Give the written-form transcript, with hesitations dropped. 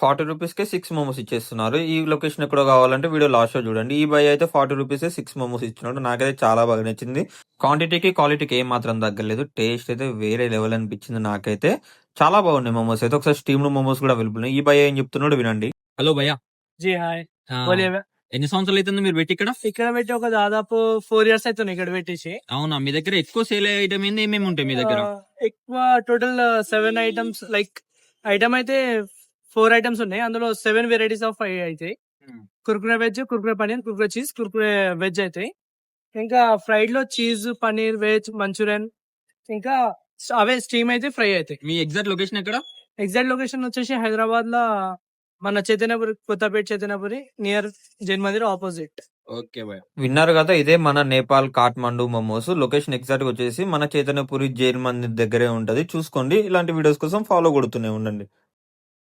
40 రూపీస్‌కే 6 మోమోస్ ఇచ్చేస్తున్నారు. ఈ లొకేషన్ ఎక్కడో కావాలంటే వీడియో లాస్ట్‌లో చూడండి. ఈ బాయ్ అయితే 40 రూపీసే 6 మోమోస్ ఇచ్చినాడు. నాకైతే చాలా బాగా నచ్చింది. క్వాంటిటీకి, క్వాలిటీకి ఏమాత్రం తగ్గలేదు. టేస్ట్ అయితే వేరే లెవెల్ అనిపించింది నాకైతే. చాలా బాగున్నాయి మోమోస్ అయితే. ఒకసారి స్టీమ్డ్ మోమోస్ కూడా అవైలబుల్ ఉన్నాయి. ఈ బాయ్ ఏం చెప్తున్నాడో వినండి. హలో భయ్యా. జీ హాయ్. ఆ, బోలియే. ఎన్ని సంవత్సరాలు అవుతుంది మీరు పెట్టి ఇక్కడ? ఇక్కడ పెట్టి ఒక దాదాపు 4 ఇయర్స్ అవుతుంది ఇక్కడ పెట్టేసి. అవునా, మీ దగ్గర ఎక్కువ సేల్ ఐటమ్ ఏంది, ఏమేమి ఉంటాయి మీ దగ్గర? ఎక్కువ టోటల్ 7 ఐటమ్స్, లైక్ ఐటమ్ అయితే 4 ఐటమ్స్ ఉన్నాయి. అందులో 7 వెరైటీస్ ఆఫ్ అవుతాయి. Kurkure veg, Kurkure paneer, Kurkure cheese, Kurkure veg అవుతాయి. ఇంకా ఫ్రైడ్ లో చీజ్, పనీర్, వెజ్, మంచూరియన్, ఇంకా అవే స్టీమ్ అయితే ఫ్రై అవుతాయి. మీ ఎగ్జాక్ట్ లొకేషన్ ఎక్కడ? ఎగ్జాక్ట్ లొకేషన్ వచ్చేసి హైదరాబాద్ లో మన Chaitanyapuri, Kothapet Chaitanyapuri, near Jain Mandir opposite. Okay భయ్యా. విన్నారు కదా, ఇదే మన నేపాల్ కాఠ్మండు మోమోస్. లొకేషన్ ఎగ్జాక్ట్ వచ్చేసి మన చైతన్యపురి జైల్ మందిర్ దగ్గరే ఉంటది. చూసుకోండి. ఇలాంటి వీడియోస్ కోసం ఫాలో కొడుతూనే ఉండండి.